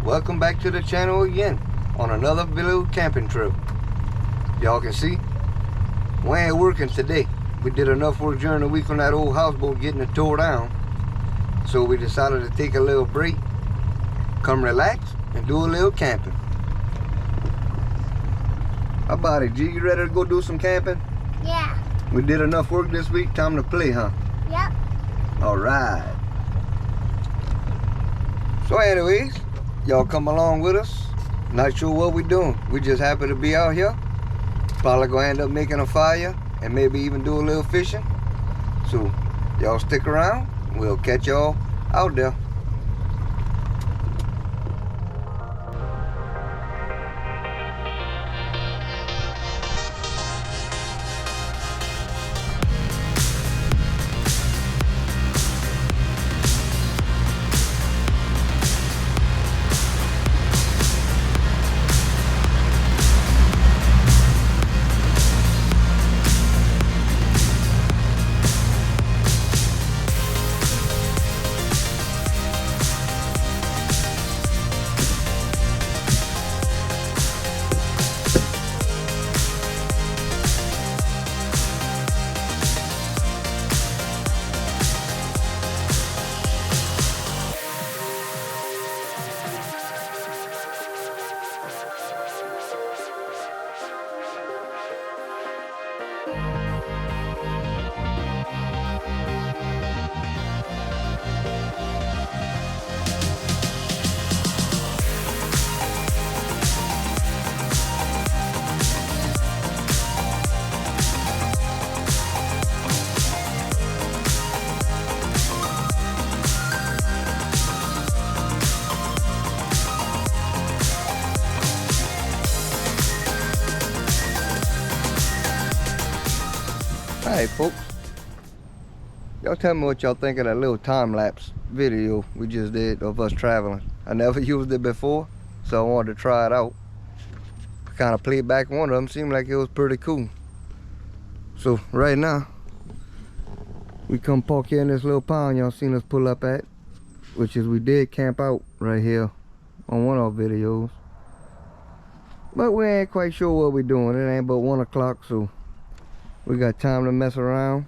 welcome back to the channel again on another little camping trip. Y'all can see we ain't working today. We did enough work during the week on that old houseboat getting it tore down, so we decided to take a little break, come relax and do a little camping. How about it, G? You ready to go do some camping? Yeah. We did enough work this week, time to play, huh? Yep. All right. So anyways, y'all come along with us. Not sure what we're doing. We just happy to be out here. Probably gonna end up making a fire and maybe even do a little fishing. So y'all stick around. We'll catch y'all out there. Alright folks, y'all tell me what y'all think of that little time-lapse video we just did of us traveling. I never used it before, so I wanted to try it out. I kind of played back one of them, seemed like it was pretty cool. So right now, we come park here in this little pond y'all seen us pull up at, which is we did camp out right here on one of our videos. But we ain't quite sure what we're doing. It ain't but 1 o'clock, so we got time to mess around.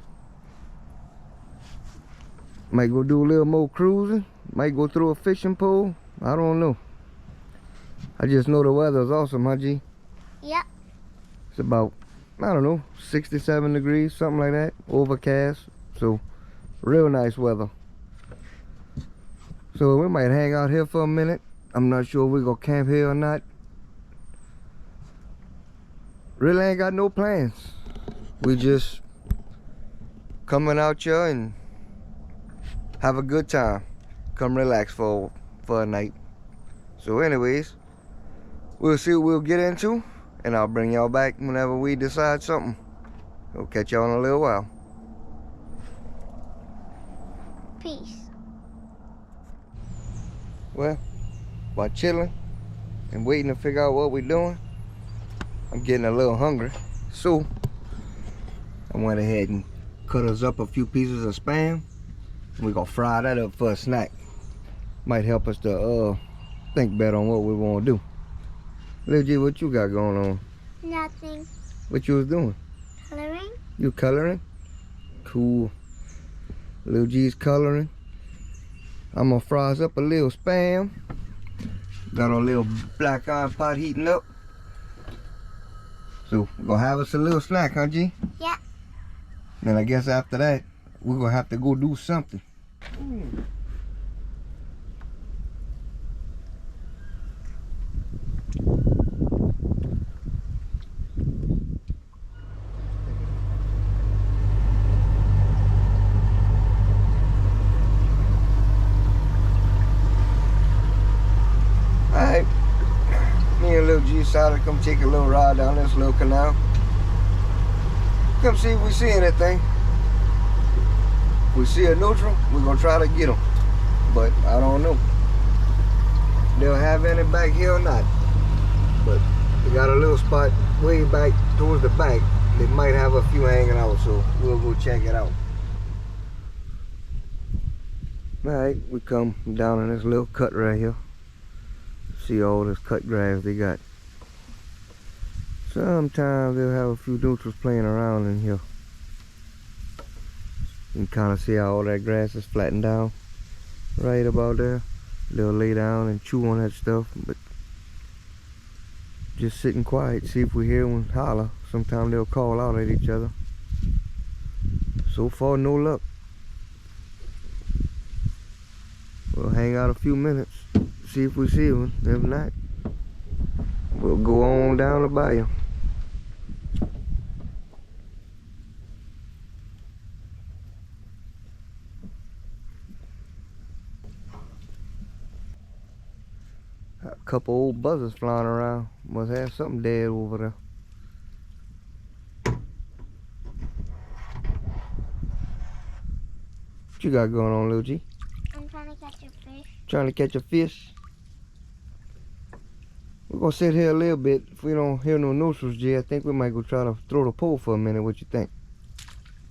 Might go do a little more cruising. Might go through a fishing pole. I don't know. I just know the weather's awesome, huh, G? Yep. It's about, I don't know, 67 degrees, something like that. Overcast. So, real nice weather. So we might hang out here for a minute. I'm not sure if we're gonna camp here or not. Really ain't got no plans. We just coming out here and have a good time. Come relax for a night. So anyways, we'll see what we'll get into, and I'll bring y'all back whenever we decide something. We'll catch y'all in a little while. Peace. Well, while chilling and waiting to figure out what we're doing, I'm getting a little hungry. So I went ahead and cut us up a few pieces of Spam. We're gonna fry that up for a snack. Might help us to think better on what we want to do. Lil G, what you got going on? Nothing. What you was doing? Coloring? You coloring? Cool. Lil G's coloring. I'm gonna fry us up a little Spam. Got our little black iron pot heating up. So we're gonna have us a little snack, huh, G? Yeah. Then I guess after that, we're gonna have to go do something. Alright, me and Lil G decided to come take a little ride down this little canal. Come see if we see anything. If we see a neutral, we're gonna try to get them. But I don't know. They'll have any back here or not. But they got a little spot way back towards the back. They might have a few hanging out, so we'll go check it out. Alright, we come down in this little cut right here. See all this cut grass they got. Sometimes they'll have a few neutrals playing around in here. You can kind of see how all that grass is flattened down right about there. They'll lay down and chew on that stuff, but just sitting quiet, see if we hear one holler. Sometimes they'll call out at each other. So far, no luck. We'll hang out a few minutes, see if we see one. If not, we'll go on down the bayou. A couple old buzzards flying around. Must have something dead over there. What you got going on, Lil G? I'm trying to catch a fish. Trying to catch a fish? We're gonna sit here a little bit. If we don't hear no nostrils, G, I think we might go try to throw the pole for a minute. What you think?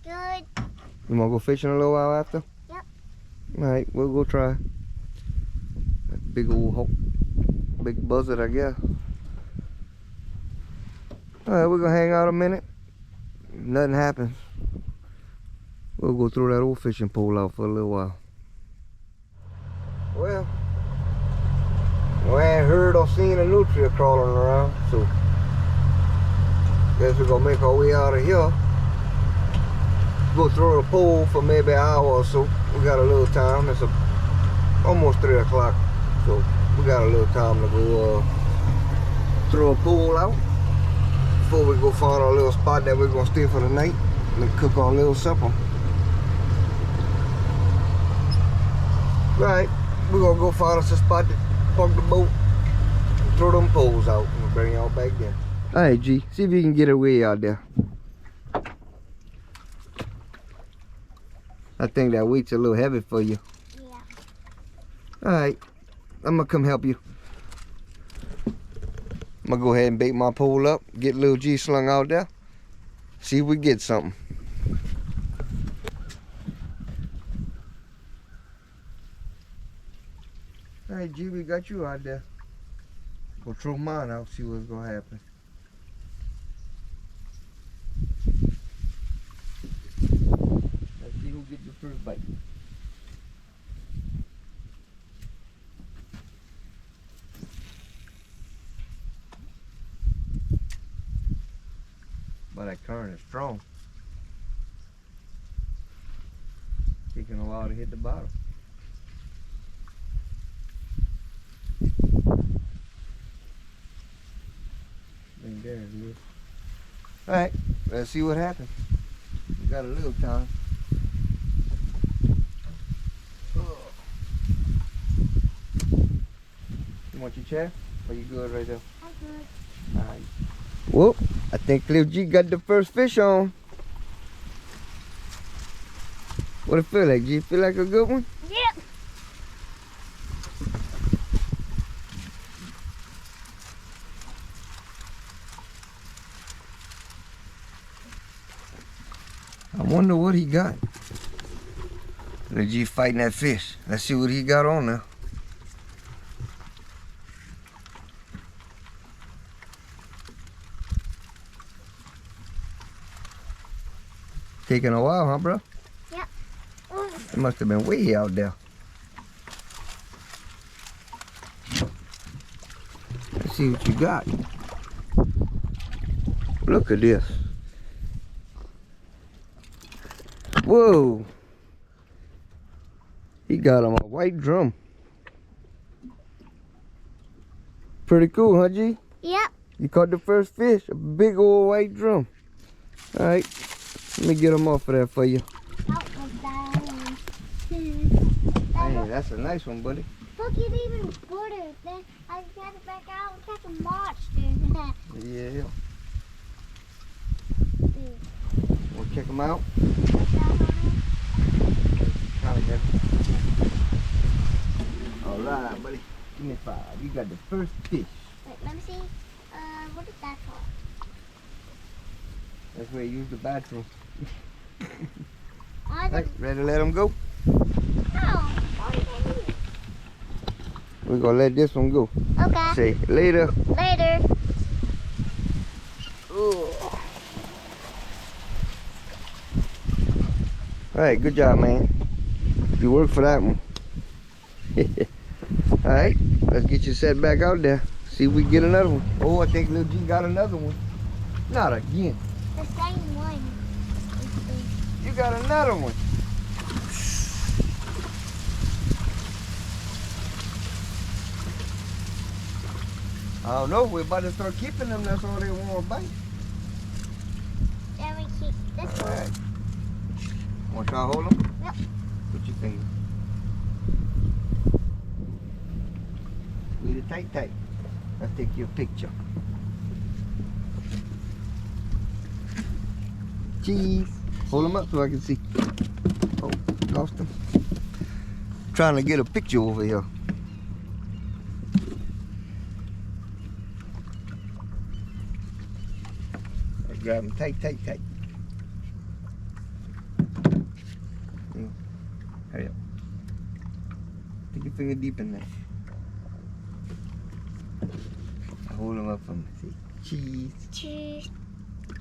Good. You wanna go fishing a little while after? Yep. Alright, we'll go try. That big old hawk. Big buzzard, I guess. Alright, we're gonna hang out a minute. If nothing happens, we'll go throw that old fishing pole out for a little while. Well, we ain't heard or seen a nutria crawling around, so guess we're gonna make our way out of here. Go throw the pole for maybe an hour or so. We got a little time. It's almost 3 o'clock, so we got a little time to go throw a pole out before we go find our little spot that we're gonna stay for the night and cook our little supper. Right, we're gonna go find us a spot to park the boat and throw them poles out and we'll bring y'all back there. Alright, G, see if you can get away out there. I think that weight's a little heavy for you. Yeah. Alright, I'm gonna come help you. I'm gonna go ahead and bait my pole up, get little G slung out there, see if we get something. Alright, G, we got you out there. Go throw mine out, see what's gonna happen. Let's see who gets the first bite. But that current is strong. Taking a while to hit the bottom. There it is. Alright, let's see what happens. We got a little time. You want your chair? Or you good right there? I'm good. Alright. Whoop, I think Lil G got the first fish on. What it feel like, G? Feel like a good one? Yep. I wonder what he got. Lil G fighting that fish. Let's see what he got on there. Taking a while, huh, bro? Yep. It must have been way out there. Let's see what you got. Look at this. Whoa. He got him a white drum. Pretty cool, huh, G? Yep. You caught the first fish, a big old white drum. All right, let me get him off of there for you. Hey, that's a nice one, buddy. Look, it even better. Then I got it back out and catch a monster. Yeah. Want to check him out? All right, buddy. Give me 5. You got the first fish. Wait, let me see. What is that for? That's where you use the bathroom. Oh, Right, ready to let him go? no. Oh, you can't use it. We're gonna let this one go. Okay. Say later. Later. Alright, good job, man. You worked for that one. Alright, let's get you set back out there. See if we can get another one. Oh, I think Lil G got another one. Not again. The same one. You got another one. I don't know. We're about to start keeping them. That's all they want to bite. Then we keep this All one. right. Want to try to hold them? Yep. Put your finger. Squeeze it tight, tight. I'll take your picture. Cheese. Hold them up so I can see. Oh, lost them. Trying to get a picture over here. Grab them tight, tight, tight. Yeah. Hurry up. Take your finger deep in there. Hold them up for me. See? Cheese. Cheese.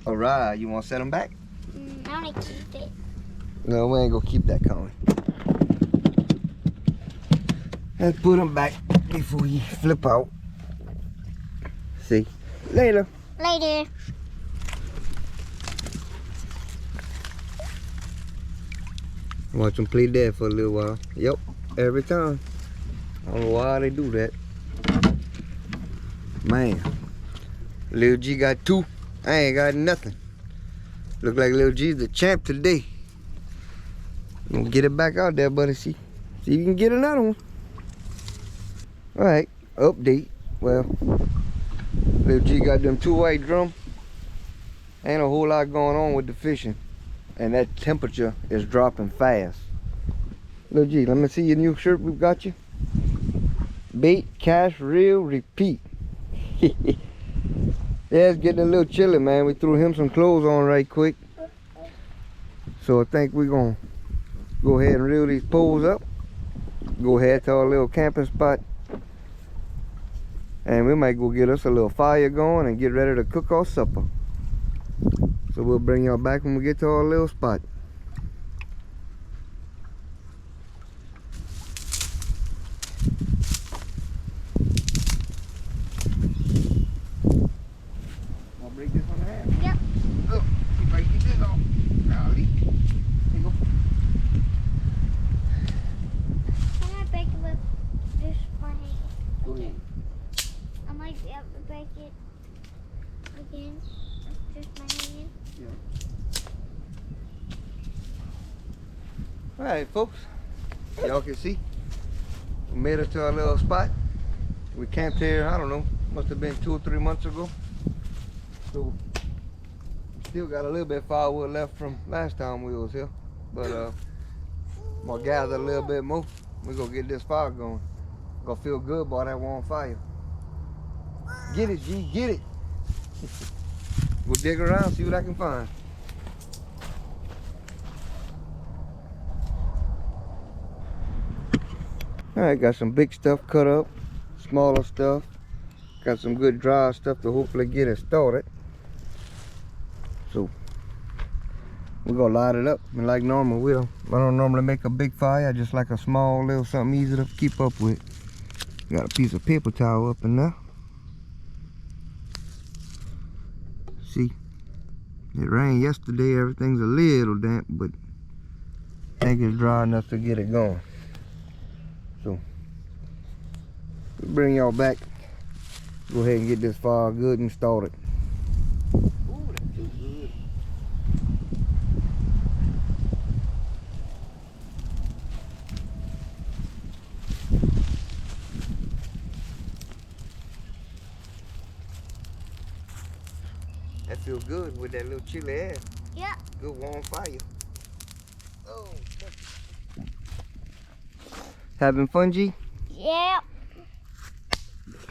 All right. You want to set them back? I want to keep it. No, we ain't gonna keep that coming. Let's put them back before we flip out. See? Later. Later. Watch them play dead for a little while. Yep, every time. I don't know why they do that. Man, Lil G got 2. I ain't got nothing. Look like Lil G's the champ today. Gonna get it back out there, buddy. See if you can get another one. All right, update. Well, Lil G got them 2 white drum. Ain't a whole lot going on with the fishing. And that temperature is dropping fast. Lil G, let me see your new shirt we've got you. Bait, cast, reel, repeat. Yeah, it's getting a little chilly, man. We threw him some clothes on right quick. So I think we're gonna go ahead and reel these poles up. Go ahead to our little camping spot. And we might go get us a little fire going and get ready to cook our supper. So we'll bring y'all back when we get to our little spot. I'll break this one in half. Yep. Look, see if I can get this off. Golly. Here you go. Can I break it with just my hand? Go ahead. I might be able to break it again with just my hand. Alright, folks. Y'all can see. We made it to our little spot. We camped here, I don't know, must have been 2 or 3 months ago. So, still got a little bit of firewood left from last time we was here. But, I'm gonna gather a little bit more. We're gonna get this fire going. Gonna feel good by that warm fire. Get it, G, get it. We'll dig around, see what I can find. Alright, got some big stuff cut up, smaller stuff. Got some good dry stuff to hopefully get it started. So, we're gonna light it up. And like normal, I don't normally make a big fire, I just like a small little something easy to keep up with. Got a piece of paper towel up in there. See, it rained yesterday, everything's a little damp, but I think it's dry enough to get it going. So, we'll bring y'all back. Go ahead and get this fire good and started. Ooh, that feels good. That feels good with that little chilly air. Yep. Good warm fire. Oh, having fun, G? Yep.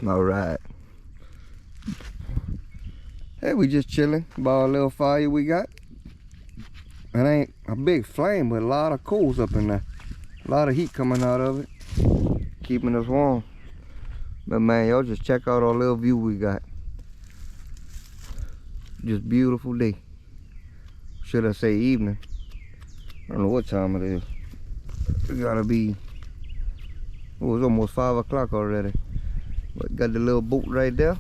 All right. Hey, we just chilling by our little fire we got. It ain't a big flame, but a lot of coals up in there. A lot of heat coming out of it, keeping us warm. But man, y'all just check out our little view we got. Just beautiful day. Should I say evening? I don't know what time it is. It gotta be, oh, it's almost 5 o'clock already. But got the little boat right there.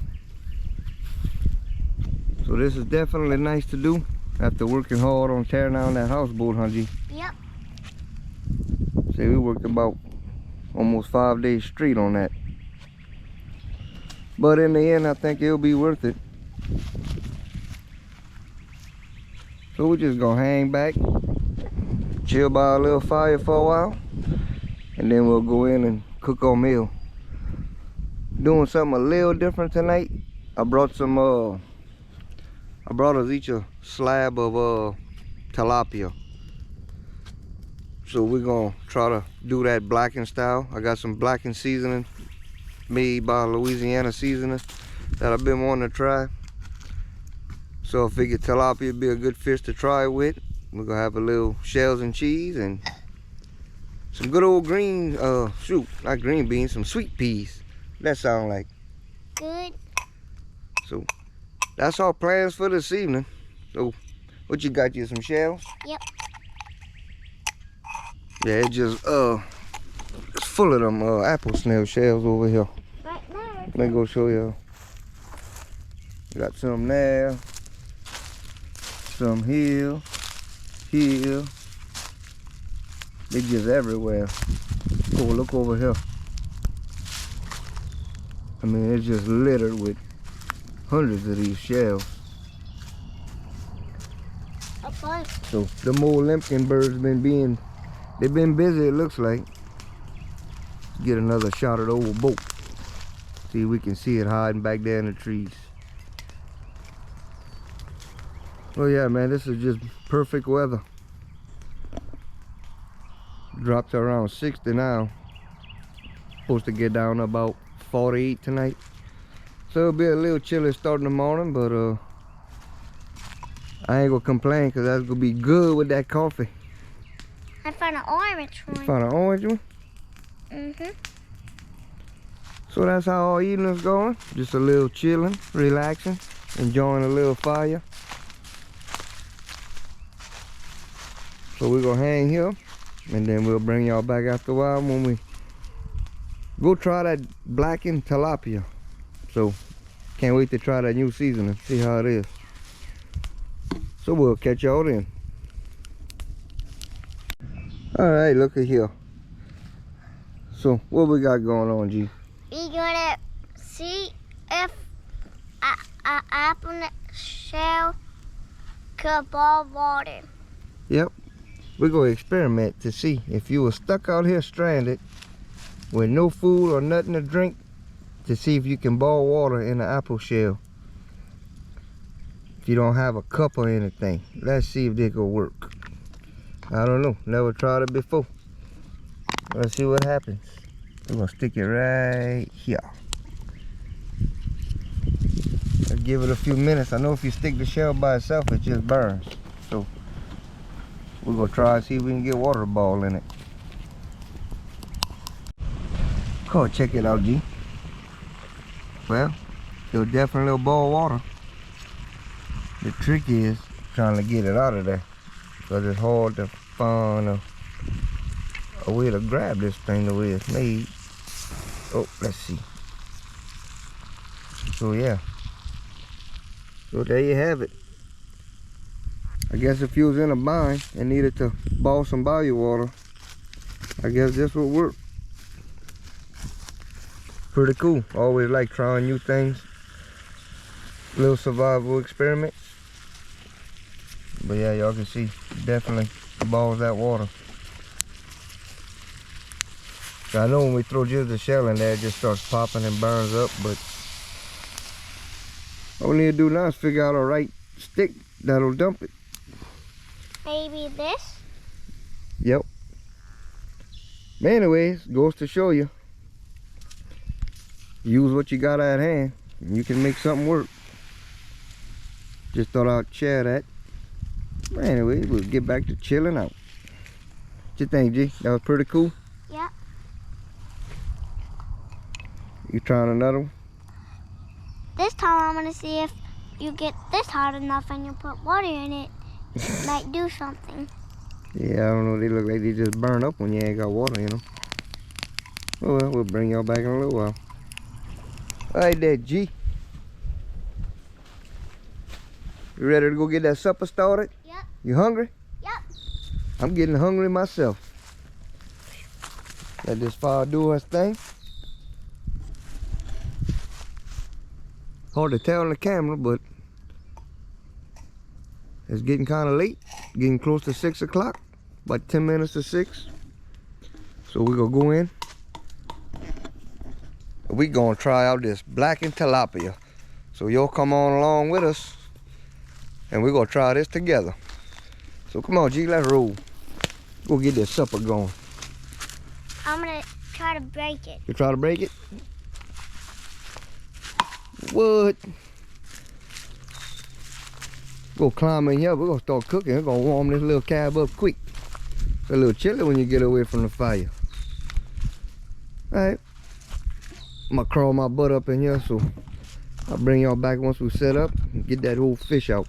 So this is definitely nice to do after working hard on tearing down that houseboat, huh, G? Yep. See, we worked about almost 5 days straight on that. But in the end, I think it'll be worth it. So we're just gonna hang back, chill by a little fire for a while, and then we'll go in and cook our meal. Doing something a little different tonight. I brought us each a slab of tilapia. So we're gonna try to do that blackened style. I got some blackened seasoning made by Louisiana Seasoning that I've been wanting to try. So I figured tilapia would be a good fish to try it with. We're gonna have a little shells and cheese and some good old green, not green beans, some sweet peas. That sound like Good. so. That's our plans for this evening. So, what you got? You some shells? Yep. Yeah, it's full of them apple snail shells over here. Right there. Let me go show you. Got some there, some here. They just everywhere. Oh, look over here. I mean, it's just littered with hundreds of these shells. A bunch. So the old limpkin birds they've been busy, it looks like. Get another shot of the old boat. See if we can see it hiding back there in the trees. Oh yeah, man, this is just perfect weather. Dropped to around 60 now. Supposed to get down to about 48 tonight. So it'll be a little chilly starting the morning, but I ain't gonna complain because that's gonna be good with that coffee. I found an orange one. You found an orange one? Mm-hmm. So that's how our evening's going. Just a little chilling, relaxing, enjoying a little fire. So we're gonna hang here and then we'll bring y'all back after a while when we go try that blackened tilapia. So can't wait to try that new seasoning, see how it is. So we'll catch y'all then. Alright, look at here. So what we got going on, G? We're gonna see if a apple shell could boil water. Yep. We're gonna experiment to see if you were stuck out here stranded with no food or nothing to drink, to see if you can boil water in an apple shell. If you don't have a cup or anything. Let's see if this will work. I don't know, never tried it before. Let's see what happens. We're gonna stick it right here. Let's give it a few minutes. I know if you stick the shell by itself, it just burns. So we're gonna try and see if we can get water ball in it. Go check it out, G. Well, it'll definitely boil water. The trick is trying to get it out of there, because it's hard to find a way to grab this thing the way it's made. Oh, let's see. So yeah. So there you have it. I guess if you was in a bind and needed to boil some bayou water, I guess this would work. Pretty cool. Always like trying new things. Little survival experiments. But yeah, y'all can see, definitely boils that water. So I know when we throw just the shell in there, it just starts popping and burns up, but all we need to do now is figure out a right stick that'll dump it. Maybe this? Yep. But anyways, goes to show you, use what you got at hand and you can make something work. Just thought I'd share that. But anyway, we'll get back to chilling out. What you think, G? That was pretty cool? Yep. You trying another one? This time I'm gonna see if you get this hot enough and you put water in it. It might do something. Yeah, I don't know. They look like they just burn up when you ain't got water in them. Oh well, we'll bring y'all back in a little while. Alright there, G. You ready to go get that supper started? Yep. You hungry? Yep. I'm getting hungry myself. Let this fire do its thing. Hard to tell on the camera, but it's getting kind of late. Getting close to 6 o'clock. About 10 minutes to 6. So we're going to go in. We're going to try out this blackened tilapia. So y'all come on along with us. And we're going to try this together. So come on, G, let's roll. Go get this supper going. I'm gonna try to break it. You try to break it? What? Go climb in here. We're going to start cooking. We're going to warm this little cab up quick. It's a little chilly when you get away from the fire. Alright. I'm going to crawl my butt up in here, so I'll bring y'all back once we set up and get that whole fish out.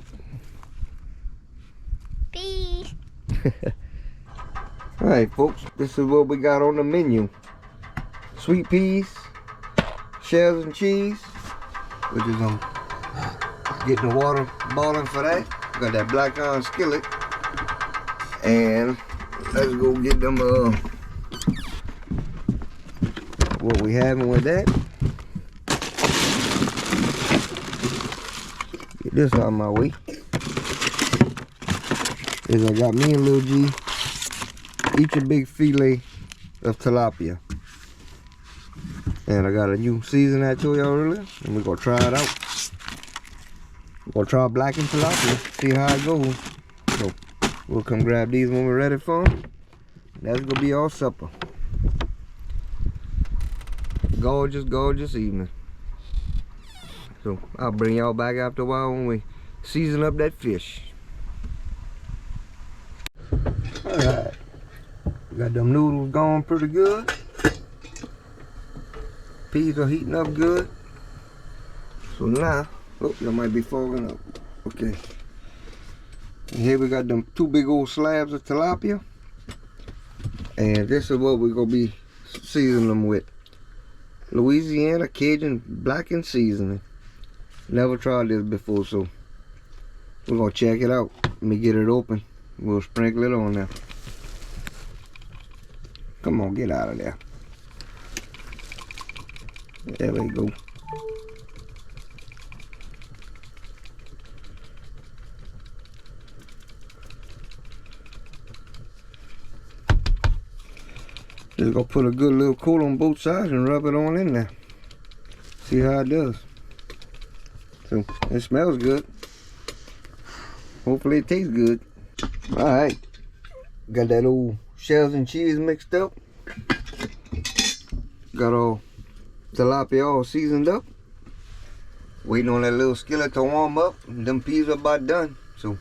Peace. Alright folks, this is what we got on the menu. Sweet peas, shells and cheese. We're just getting the water boiling for that. Got that black iron skillet. And let's go get them what we having with that. Get this out of my way. Is I got me and Lil G each a big fillet of tilapia. And I got a new season I told y'all earlier. And we're gonna try it out. We're gonna try blackened tilapia, see how it goes. So we'll come grab these when we're ready for them. That's gonna be our supper. Gorgeous, gorgeous evening. So I'll bring y'all back after a while when we season up that fish. Alright. Got them noodles going pretty good. Peas are heating up good. So now, oh, that might be fogging up. Okay. And here we got them 2 big old slabs of tilapia. And this is what we're gonna be seasoning them with. Louisiana Cajun blackened seasoning. Never tried this before, so we're gonna check it out. Let me get it open. We'll sprinkle it on there. Come on, get out of there. There we go. Just gonna put a good little coat on both sides and rub it on in there. See how it does. So it smells good. Hopefully it tastes good. Alright. Got that old shells and cheese mixed up. Got all tilapia all seasoned up. Waiting on that little skillet to warm up. Them peas are about done. So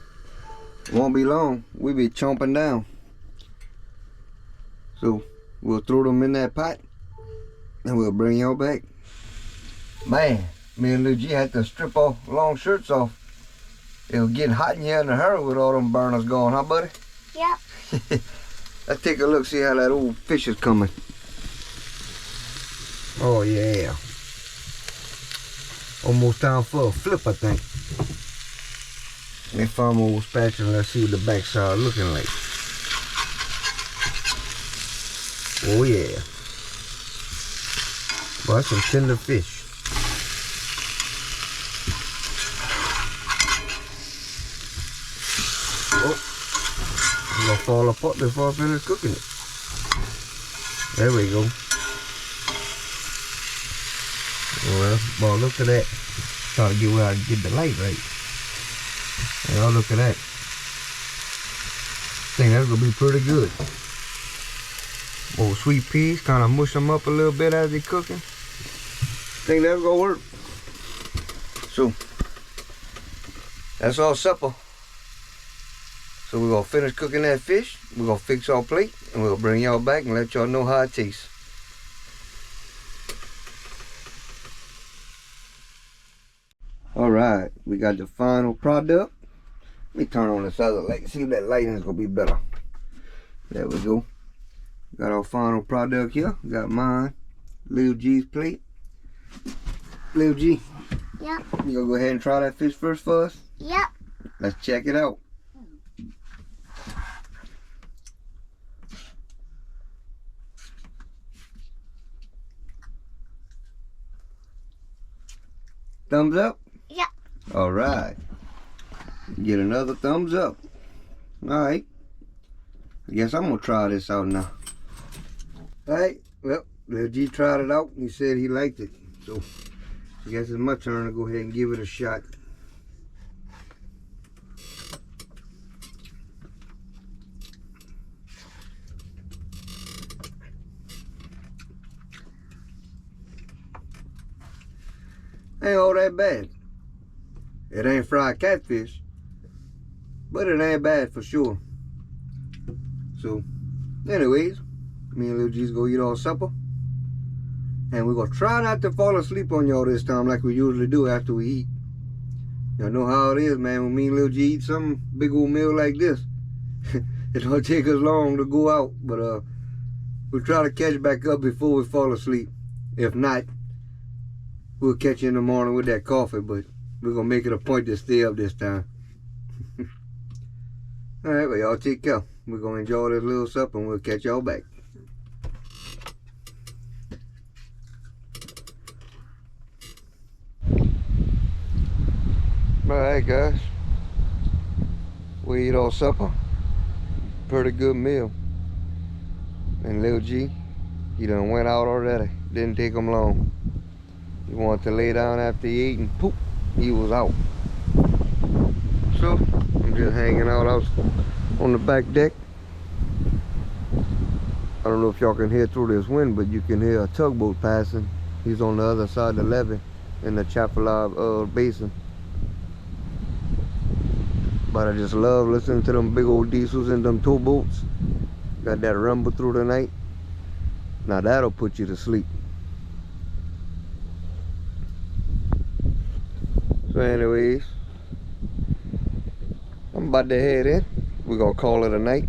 it won't be long. We'll be chomping down. So we'll throw them in that pot and we'll bring y'all back. Man, me and Lil G had to strip off long shirts off. It was getting hot in here in a hurry with all them burners going, huh buddy? Yep. Let's take a look, see how that old fish is coming. Oh yeah. Almost time for a flip, I think. Let me find my old spatula, let's see what the backside looking like. Oh yeah. Boy, that's some tender fish. Oh, it's gonna fall apart before I finish cooking it. There we go. Well, boy, look at that. Try to get where I can get the light right. Y'all look at that. I think that's gonna be pretty good. Oh, sweet peas, kind of mush them up a little bit as they cooking. Think that's gonna work. So, that's our supper. So we're gonna finish cooking that fish. We're gonna fix our plate and we'll bring y'all back and let y'all know how it tastes. Alright, we got the final product. Let me turn on this other light, see if that lighting is gonna be better. There we go. Got our final product here. Got mine, Lil G's plate. Lil G. Yep. You gonna go ahead and try that fish first for us? Yep. Let's check it out. Thumbs up? Yep. Alright. Get another thumbs up. Alright. I guess I'm gonna try this out now. Alright, well, Lil G tried it out. He said he liked it. So I guess it's my turn to go ahead and give it a shot. Ain't all that bad. It ain't fried catfish, but it ain't bad for sure. So, anyways, me and Lil G's go eat our supper. And we're gonna try not to fall asleep on y'all this time like we usually do after we eat. Y'all know how it is, man. When me and Lil G eat some big old meal like this, it don't take us long to go out. But we'll try to catch back up before we fall asleep. If not, we'll catch you in the morning with that coffee, but we're gonna make it a point to stay up this time. Alright, well, y'all take care. We're gonna enjoy this little supper and we'll catch y'all back. Alright, guys. We eat our supper. Pretty good meal. And Lil G, he done went out already. Didn't take him long. He wanted to lay down after he ate and poof, he was out. So, I'm just hanging out on the back deck. I don't know if y'all can hear through this wind, but you can hear a tugboat passing. He's on the other side of the levee in the Chapala Basin. But I just love listening to them big old diesels and them towboats. Got that rumble through the night. Now that'll put you to sleep. So anyways, I'm about to head in. We're gonna call it a night.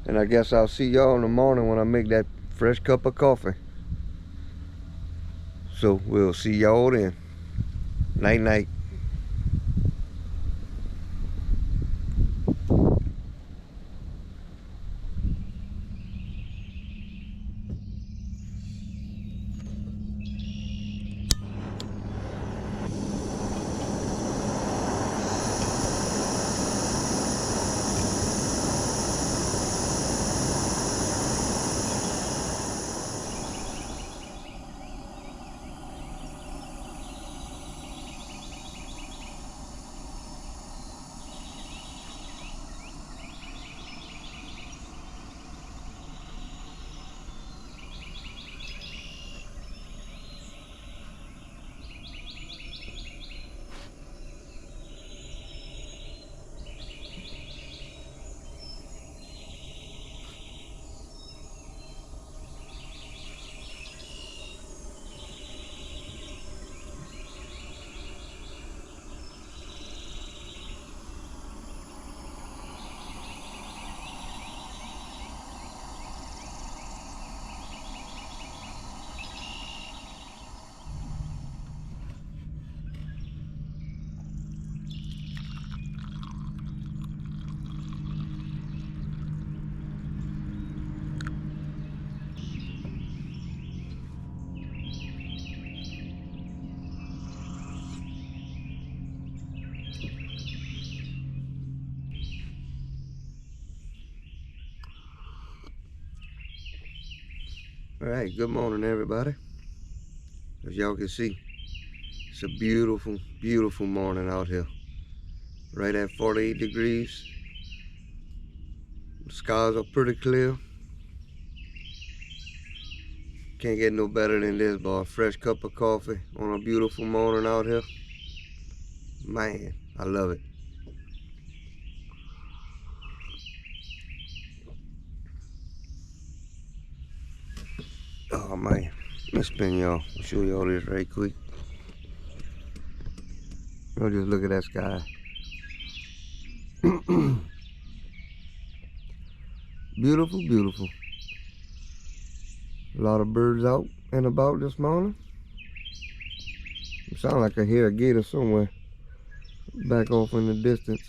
And I guess I'll see y'all in the morning when I make that fresh cup of coffee. So we'll see y'all then. Night night. Alright, good morning everybody. As y'all can see, it's a beautiful, beautiful morning out here. Right at 48 degrees. The skies are pretty clear. Can't get no better than this, boy. A fresh cup of coffee on a beautiful morning out here. Man, I love it. Oh man, let's spin y'all. Show y'all this right quick. Oh, just look at that sky. Beautiful, beautiful. A lot of birds out and about this morning. It sounds like I hear a gator somewhere back off in the distance.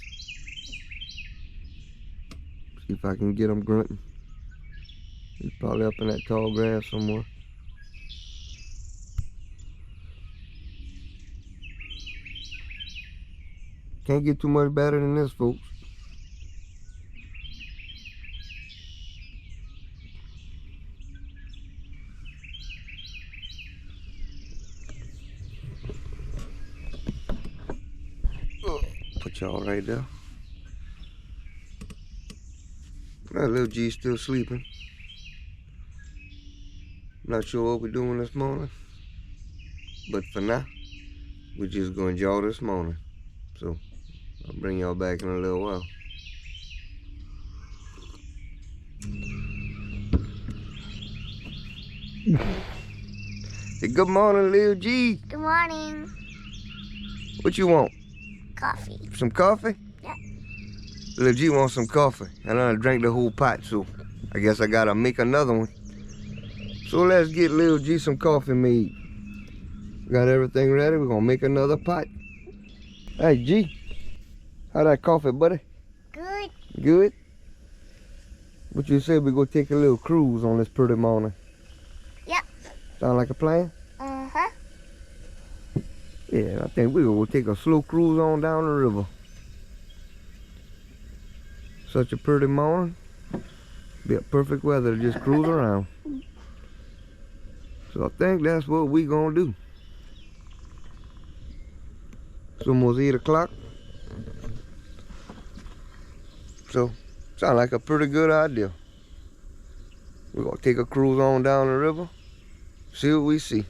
See if I can get him grunting. He's probably up in that tall grass somewhere. Can't get too much better than this, folks. Put y'all right there. That little G still sleeping. Not sure what we're doing this morning, but for now, we're just gonna enjoy this morning. So I'll bring y'all back in a little while. Hey, good morning, Lil G. Good morning. What you want? Coffee. Some coffee? Yeah. Lil G wants some coffee. I done drank the whole pot, so I guess I gotta make another one. So let's get Lil G some coffee made. Got everything ready. We're gonna make another pot. Hey, G. How that coffee, buddy? Good. Good? What you say we go take a little cruise on this pretty morning? Yep. Sound like a plan? Uh-huh. Yeah, I think we're gonna take a slow cruise on down the river. Such a pretty morning. Be a perfect weather to just cruise around. So I think that's what we gonna do. It's almost 8 o'clock. So, sound like a pretty good idea. We're gonna take a cruise on down the river, see what we see.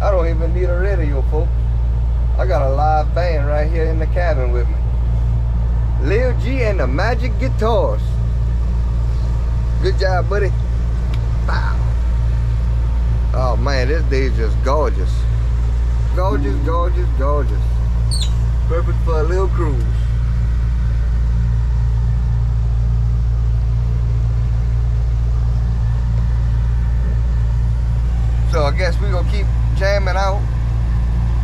I don't even need a radio, folks. I got a live band right here in the cabin with me. Lil G and the Magic Guitars. Good job, buddy. Bow. Oh man, this day is just gorgeous. Gorgeous, gorgeous, gorgeous. Perfect for a little cruise. So I guess we're gonna keep jamming out,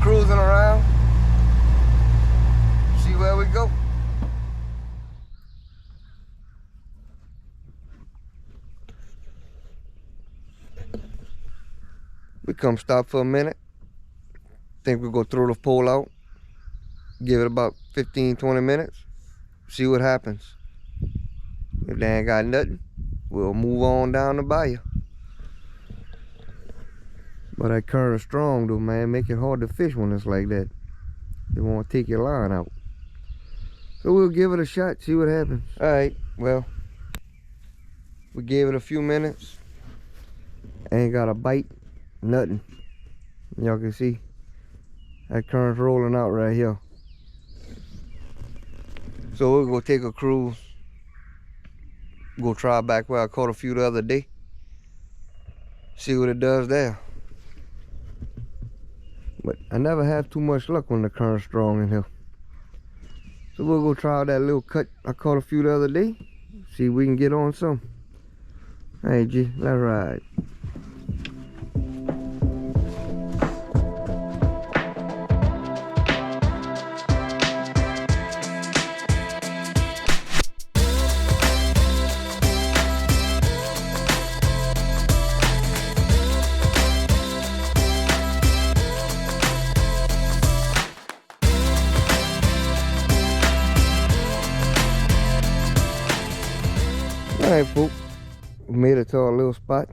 cruising around, see where we go. We come stop for a minute. Think we'll go throw the pole out, give it about 15-20 minutes, see what happens. If they ain't got nothing, we'll move on down the bayou. But that current is strong though, man. Make it hard to fish when it's like that. They want to take your line out. So we'll give it a shot, see what happens. All right, well, we gave it a few minutes. Ain't got a bite, nothing. Y'all can see that current's rolling out right here. So we'll go take a cruise. Go try back where I caught a few the other day. See what it does there. But I never have too much luck when the current's strong in here. So we'll go try that little cut I caught a few the other day. See if we can get on some. Hey G, let's ride. Alright folks, we made it to our little spot,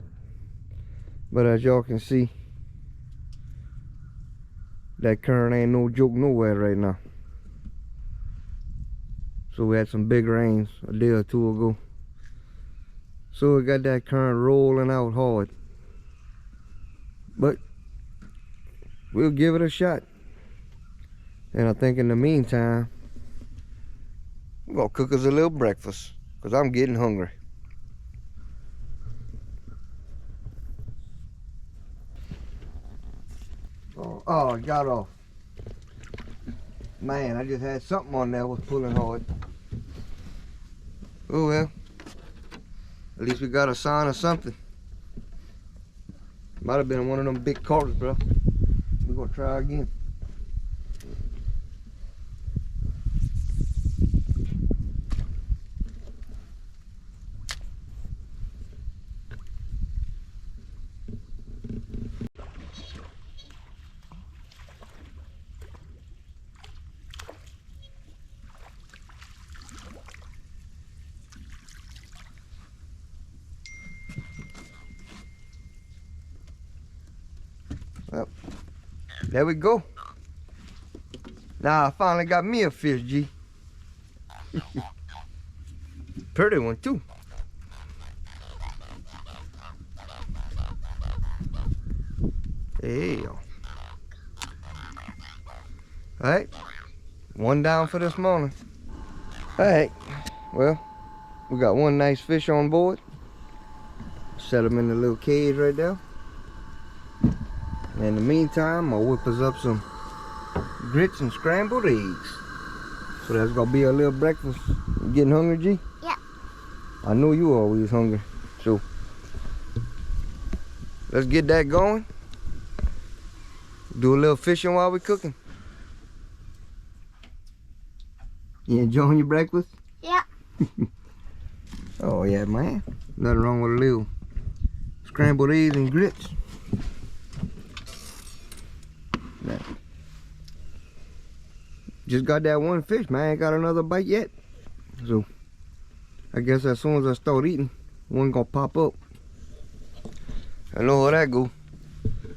but as y'all can see, that current ain't no joke nowhere right now. So we had some big rains a day or two ago, so we got that current rolling out hard, but we'll give it a shot. And I think in the meantime, we're gonna cook us a little breakfast, because I'm getting hungry. Oh, it got off. Man, I just had something on there was pulling hard. Oh well, at least we got a sign or something. Might have been one of them big carters, bro. We're gonna try again. Well, there we go. Now I finally got me a fish, G. Pretty one too. Hey. Alright, one down for this morning. Alright, well, we got one nice fish on board. Set him in the little cage right there. In the meantime, I'll whip us up some grits and scrambled eggs. So that's gonna be a little breakfast. You getting hungry, G? Yeah. I know you always hungry. So let's get that going. Do a little fishing while we're cooking. You enjoying your breakfast? Yeah. Oh yeah, man. Nothing wrong with a little scrambled eggs and grits. Just got that one fish, man. I ain't got another bite yet. So I guess as soon as I start eating, one gonna pop up. I know how that go.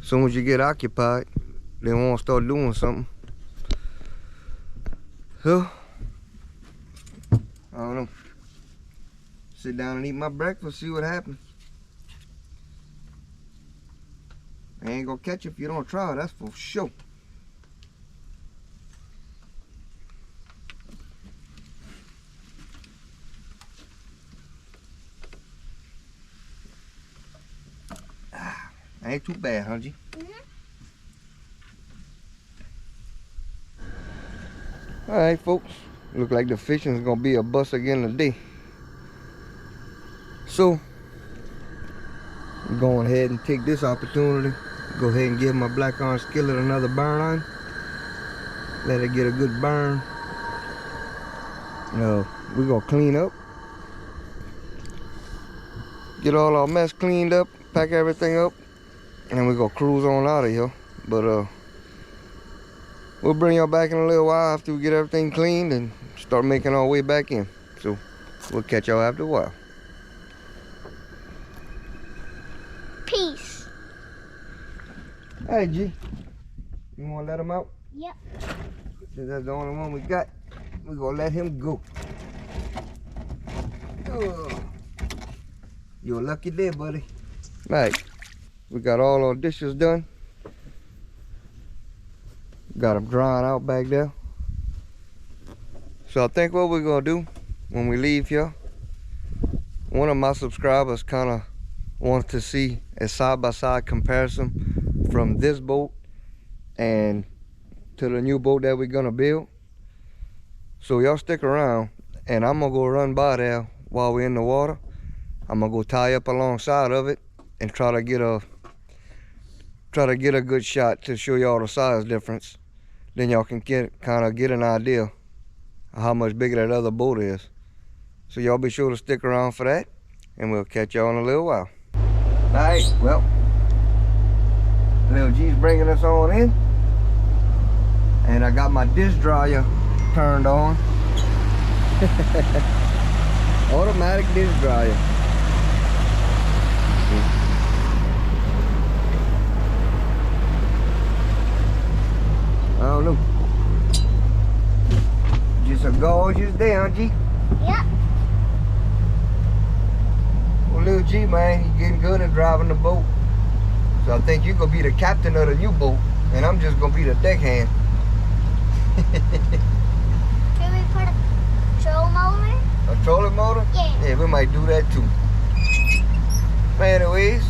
As soon as you get occupied, they won't start doing something. So I don't know. Sit down and eat my breakfast, see what happens. I ain't gonna catch you if you don't try, that's for sure. Ain't too bad, huh, G? Alright, folks. Look like the fishing's gonna be a bust again today. So, I'm going ahead and take this opportunity. Go ahead and give my black iron skillet another burn on. Let it get a good burn. We're gonna clean up. Get all our mess cleaned up, pack everything up, and we're gonna cruise on out of here. But we'll bring y'all back in a little while after we get everything cleaned and start making our way back in. So we'll catch y'all after a while. Peace. Hey G, you wanna let him out? Yep. Since that's the only one we got, we're gonna let him go. You're lucky there, buddy. Right, we got all our dishes done. Got them drying out back there. So I think what we're gonna do when we leave here, one of my subscribers kind of wants to see a side-by-side comparison from this boat and to the new boat that we're gonna build. So y'all stick around and I'm gonna go run by there while we're in the water. I'm gonna go tie up alongside of it and try to get a good shot to show y'all the size difference. Then y'all can kind of get an idea of how much bigger that other boat is. So y'all be sure to stick around for that, and we'll catch y'all in a little while. All right, well, little G's bringing us on in, and I got my dish dryer turned on. Automatic dish dryer. was you today, huh, G? Yep. Well, little G, man, he getting good at driving the boat. So I think you gonna be the captain of the new boat, and I'm just gonna be the deckhand. Should we put a troll motor? A trolling motor? Yeah. Yeah, we might do that too. But anyways,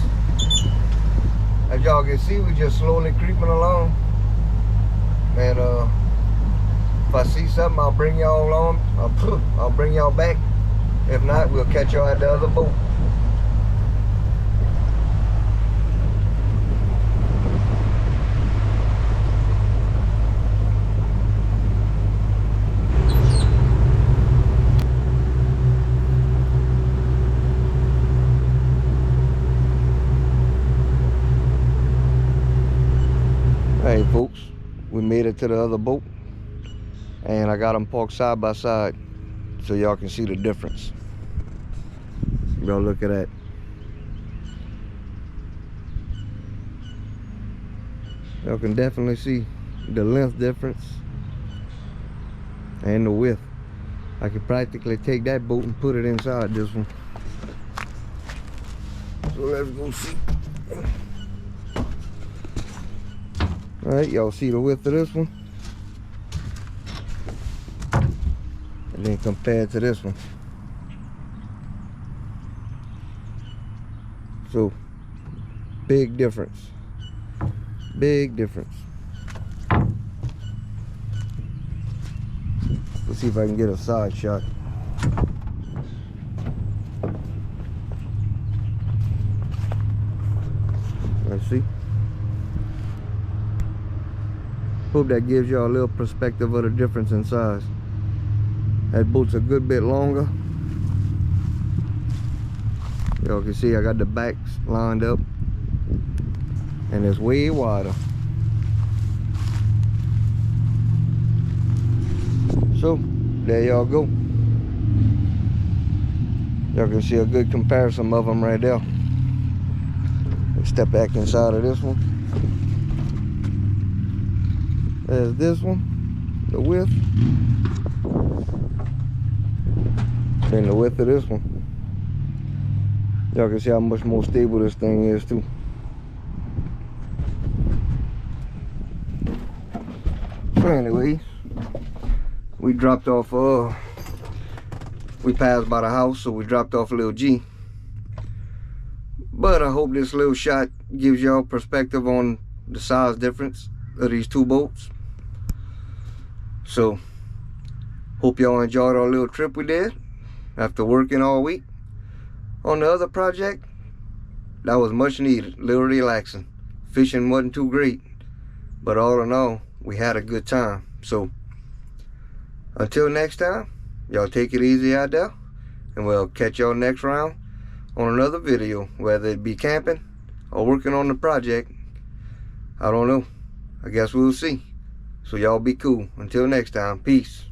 as y'all can see, we just slowly creeping along. And if I see something, I'll bring y'all along. I'll bring y'all back. If not, we'll catch y'all at the other boat. Hey folks, we made it to the other boat, and I got them parked side by side so y'all can see the difference. Y'all look at that. Y'all can definitely see the length difference and the width. I could practically take that boat and put it inside this one. So let's go see. Alright, y'all see the width of this one? And then compared to this one. So, big difference. Big difference. Let's see if I can get a side shot. Let's see. Hope that gives y'all a little perspective of the difference in size. That boat's a good bit longer. Y'all can see I got the backs lined up, and it's way wider. So there y'all go. Y'all can see a good comparison of them right there. Let's step back inside of this one. There's this one, the width, and the width of this one. Y'all can see how much more stable this thing is too. So anyways, we dropped off, we passed by the house, so we dropped off little G. But I hope this little shot gives y'all perspective on the size difference of these two boats. So, hope y'all enjoyed our little trip we did after working all week. On the other project, that was much needed, a little relaxing. Fishing wasn't too great, but all in all, we had a good time. So, until next time, y'all take it easy out there, and we'll catch y'all next round on another video, whether it be camping or working on the project. I don't know. I guess we'll see. So y'all be cool. Until next time, peace.